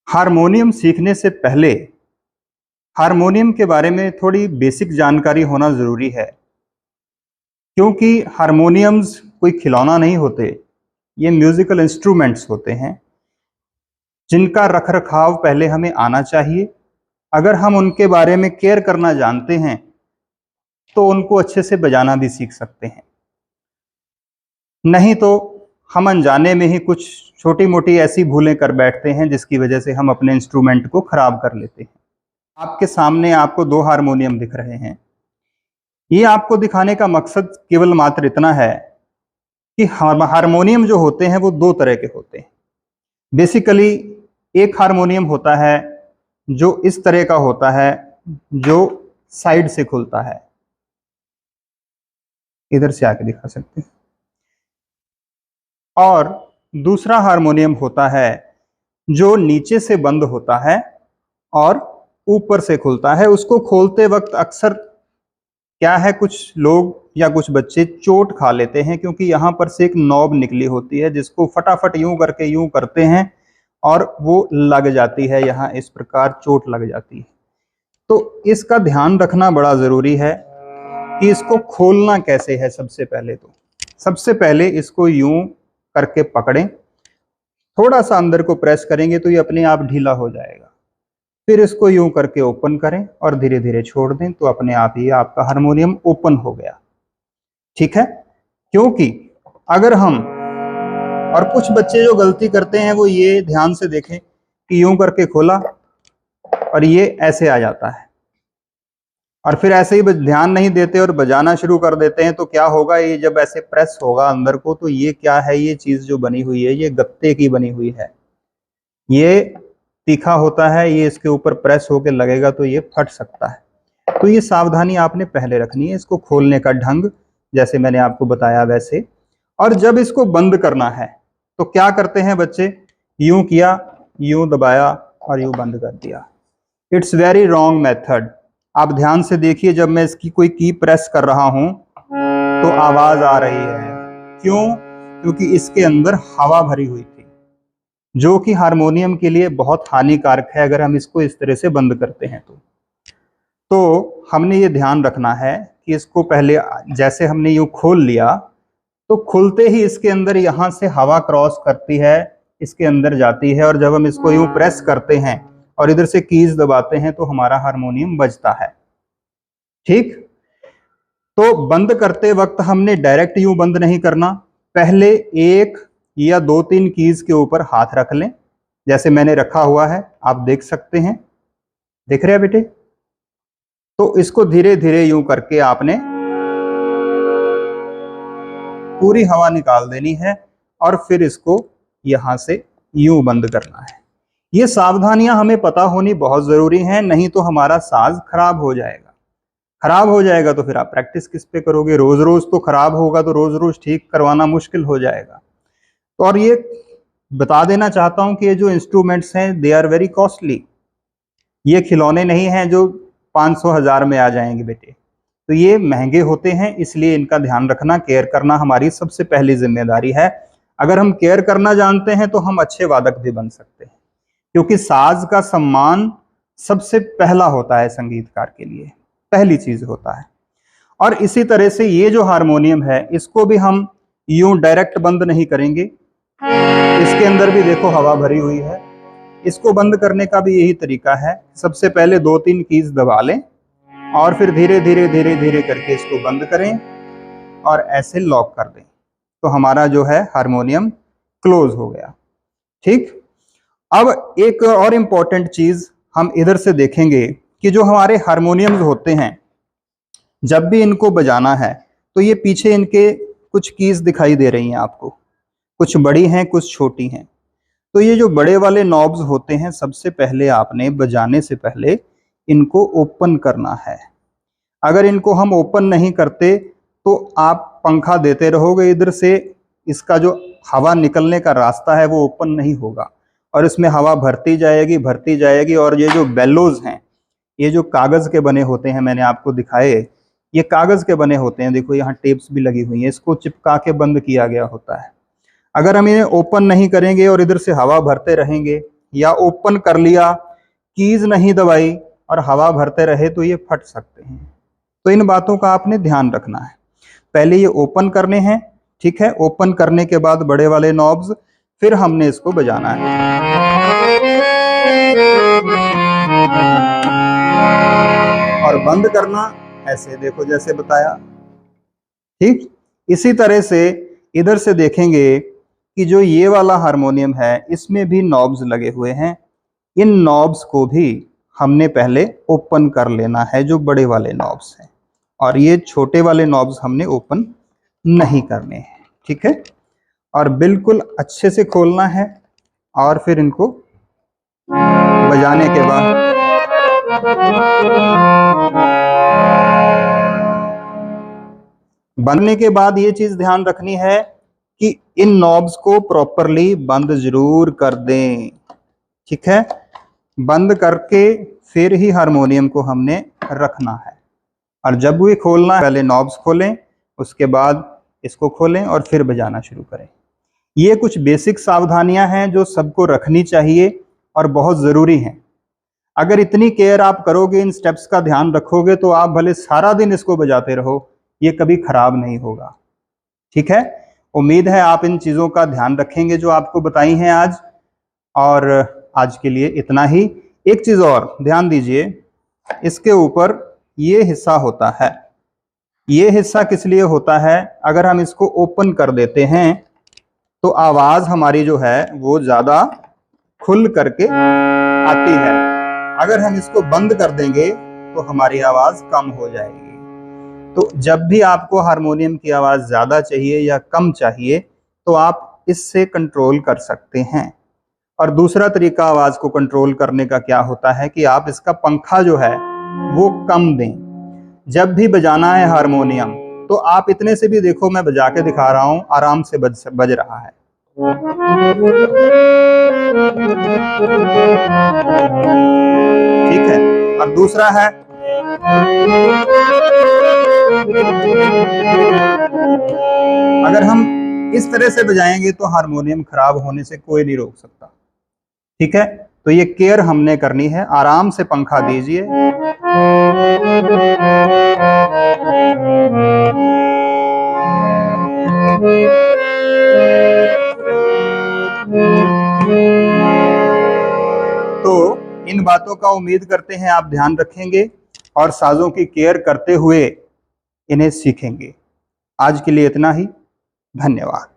Harmonium सीखने से पहले हारमोनियम के बारे में थोड़ी बेसिक जानकारी होना ज़रूरी है, क्योंकि हारमोनियम्स कोई खिलौना नहीं होते। ये म्यूज़िकल इंस्ट्रूमेंट्स होते हैं, जिनका रखरखाव पहले हमें आना चाहिए। अगर हम उनके बारे में केयर करना जानते हैं, तो उनको अच्छे से बजाना भी सीख सकते हैं। नहीं तो हम अनजाने में ही कुछ छोटी-मोटी ऐसी भूलें कर बैठते हैं, जिसकी वजह से हम अपने इंस्ट्रूमेंट को खराब कर लेते हैं। आपके सामने आपको 2 हारमोनियम दिख रहे हैं। ये आपको दिखाने का मकसद केवल मात्र इतना है कि हारमोनियम जो होते हैं वो 2 तरह के होते हैं। बेसिकली एक हारमोनियम होता है जो इस तरह का होता है, जो साइड से खुलता है। इधर से आके दिखा सकते हैं। और दूसरा हारमोनियम होता है जो नीचे से बंद होता है और ऊपर से खुलता है। उसको खोलते वक्त अक्सर क्या है, कुछ लोग या कुछ बच्चे चोट खा लेते हैं, क्योंकि यहाँ पर से एक नॉब निकली होती है, जिसको फटाफट यूं करके यूं करते हैं और वो लग जाती है, यहाँ इस प्रकार चोट लग जाती है। तो इसका ध्यान रखना बड़ा ज़रूरी है कि इसको खोलना कैसे है। सबसे पहले इसको यूं करके पकड़ें, थोड़ा सा अंदर को प्रेस करेंगे तो ये अपने आप ढीला हो जाएगा। फिर इसको यूं करके ओपन करें और धीरे धीरे छोड़ दें, तो अपने आप ही आपका हारमोनियम ओपन हो गया। ठीक है, क्योंकि अगर हम, और कुछ बच्चे जो गलती करते हैं वो ये ध्यान से देखें कि यूं करके खोला और ये ऐसे आ जाता है, और फिर ऐसे ही ध्यान नहीं देते और बजाना शुरू कर देते हैं। तो क्या होगा, ये जब ऐसे प्रेस होगा अंदर को, तो ये क्या है, ये चीज जो बनी हुई है ये गत्ते की बनी हुई है। ये तीखा होता है, ये इसके ऊपर प्रेस होकर लगेगा तो ये फट सकता है। तो ये सावधानी आपने पहले रखनी है। इसको खोलने का ढंग जैसे मैंने आपको बताया वैसे। और जब इसको बंद करना है तो क्या करते हैं बच्चे, यूं किया, यूं दबाया और यूं बंद कर दिया। It's very wrong method. आप ध्यान से देखिए, जब मैं इसकी कोई की प्रेस कर रहा हूं तो आवाज आ रही है। क्यों? क्योंकि इसके अंदर हवा भरी हुई थी, जो कि हारमोनियम के लिए बहुत हानिकारक है अगर हम इसको इस तरह से बंद करते हैं। तो हमने ये ध्यान रखना है कि इसको पहले जैसे हमने यूं खोल लिया, तो खुलते ही इसके अंदर यहाँ से हवा क्रॉस करती है, इसके अंदर जाती है, और जब हम इसको यूं प्रेस करते हैं और इधर से कीज दबाते हैं तो हमारा हारमोनियम बजता है। ठीक, तो बंद करते वक्त हमने डायरेक्ट यूं बंद नहीं करना। पहले 1 या 2-3 कीज के ऊपर हाथ रख लें, जैसे मैंने रखा हुआ है, आप देख सकते हैं। देख रहे हैं बेटे? तो इसको धीरे धीरे यूं करके आपने पूरी हवा निकाल देनी है और फिर इसको यहां से यूं बंद करना है। ये सावधानियां हमें पता होनी बहुत जरूरी हैं, नहीं तो हमारा साज खराब हो जाएगा। खराब हो जाएगा तो फिर आप प्रैक्टिस किस पे करोगे? रोज रोज तो खराब होगा, तो रोज रोज ठीक करवाना मुश्किल हो जाएगा। तो और ये बता देना चाहता हूं कि ये जो इंस्ट्रूमेंट्स हैं दे आर वेरी कॉस्टली। ये खिलौने नहीं हैं जो 500-1000 में आ जाएंगे बेटे। तो ये महंगे होते हैं, इसलिए इनका ध्यान रखना, केयर करना हमारी सबसे पहली जिम्मेदारी है। अगर हम केयर करना जानते हैं तो हम अच्छे वादक भी बन सकते हैं, क्योंकि साज का सम्मान सबसे पहला होता है संगीतकार के लिए, पहली चीज होता है। और इसी तरह से ये जो हारमोनियम है, इसको भी हम यूं डायरेक्ट बंद नहीं करेंगे। इसके अंदर भी देखो हवा भरी हुई है। इसको बंद करने का भी यही तरीका है। सबसे पहले 2-3 कीज दबा लें और फिर धीरे धीरे धीरे धीरे करके इसको बंद करें और ऐसे लॉक कर दें, तो हमारा जो है हारमोनियम क्लोज हो गया। ठीक, अब एक और इम्पॉर्टेंट चीज हम इधर से देखेंगे कि जो हमारे हारमोनियम्स होते हैं, जब भी इनको बजाना है तो ये पीछे इनके कुछ कीज दिखाई दे रही हैं आपको, कुछ बड़ी हैं कुछ छोटी हैं। तो ये जो बड़े वाले नॉब्स होते हैं, सबसे पहले आपने बजाने से पहले इनको ओपन करना है। अगर इनको हम ओपन नहीं करते तो आप पंखा देते रहोगे, इधर से इसका जो हवा निकलने का रास्ता है वो ओपन नहीं होगा और इसमें हवा भरती जाएगी। और ये जो बेलोज हैं, ये जो कागज के बने होते हैं, मैंने आपको दिखाए, ये कागज के बने होते हैं। देखो यहाँ टेप्स भी लगी हुई हैं, इसको चिपका के बंद किया गया होता है। अगर हम इन्हें ओपन नहीं करेंगे और इधर से हवा भरते रहेंगे, या ओपन कर लिया, कीज नहीं दबाई और हवा भरते रहे तो ये फट सकते हैं। तो इन बातों का आपने ध्यान रखना है। पहले ये ओपन करने हैं, ठीक है। ओपन करने के बाद बड़े वाले नॉब्स, फिर हमने इसको बजाना है। और बंद करना ऐसे, देखो जैसे बताया, ठीक। इसी तरह से इधर से देखेंगे कि जो ये वाला हारमोनियम है इसमें भी नॉब्स लगे हुए हैं। इन नॉब्स को भी हमने पहले ओपन कर लेना है, जो बड़े वाले नॉब्स हैं, और ये छोटे वाले नॉब्स हमने ओपन नहीं करने हैं, ठीक है। और बिल्कुल अच्छे से खोलना है और फिर इनको बजाने के बाद बनने के बाद ये चीज ध्यान रखनी है कि इन नॉब्स को प्रॉपरली बंद जरूर कर दें, ठीक है। बंद करके फिर ही हारमोनियम को हमने रखना है। और जब भी खोलना है पहले नॉब्स खोलें, उसके बाद इसको खोलें और फिर बजाना शुरू करें। ये कुछ बेसिक सावधानियां हैं जो सबको रखनी चाहिए और बहुत ज़रूरी हैं। अगर इतनी केयर आप करोगे, इन स्टेप्स का ध्यान रखोगे, तो आप भले सारा दिन इसको बजाते रहो, ये कभी खराब नहीं होगा, ठीक है। उम्मीद है आप इन चीज़ों का ध्यान रखेंगे जो आपको बताई हैं आज। और आज के लिए इतना ही। एक चीज़ और ध्यान दीजिए, इसके ऊपर ये हिस्सा होता है। ये हिस्सा किस लिए होता है? अगर हम इसको ओपन कर देते हैं तो आवाज़ हमारी जो है वो ज़्यादा खुल करके आती है। अगर हम इसको बंद कर देंगे तो हमारी आवाज़ कम हो जाएगी। तो जब भी आपको हारमोनियम की आवाज़ ज़्यादा चाहिए या कम चाहिए तो आप इससे कंट्रोल कर सकते हैं। और दूसरा तरीका आवाज़ को कंट्रोल करने का क्या होता है कि आप इसका पंखा जो है वो कम दें। जब भी बजाना है हारमोनियम तो आप इतने से भी, देखो मैं बजा के दिखा रहा हूँ, आराम से बज रहा है। ठीक है। और दूसरा है, अगर हम इस तरह से बजाएंगे तो हारमोनियम खराब होने से कोई नहीं रोक सकता, ठीक है। तो ये केयर हमने करनी है। आराम से पंखा दीजिए। तो इन बातों का उम्मीद करते हैं आप ध्यान रखेंगे और साजों की केयर करते हुए इन्हें सीखेंगे। आज के लिए इतना ही। धन्यवाद।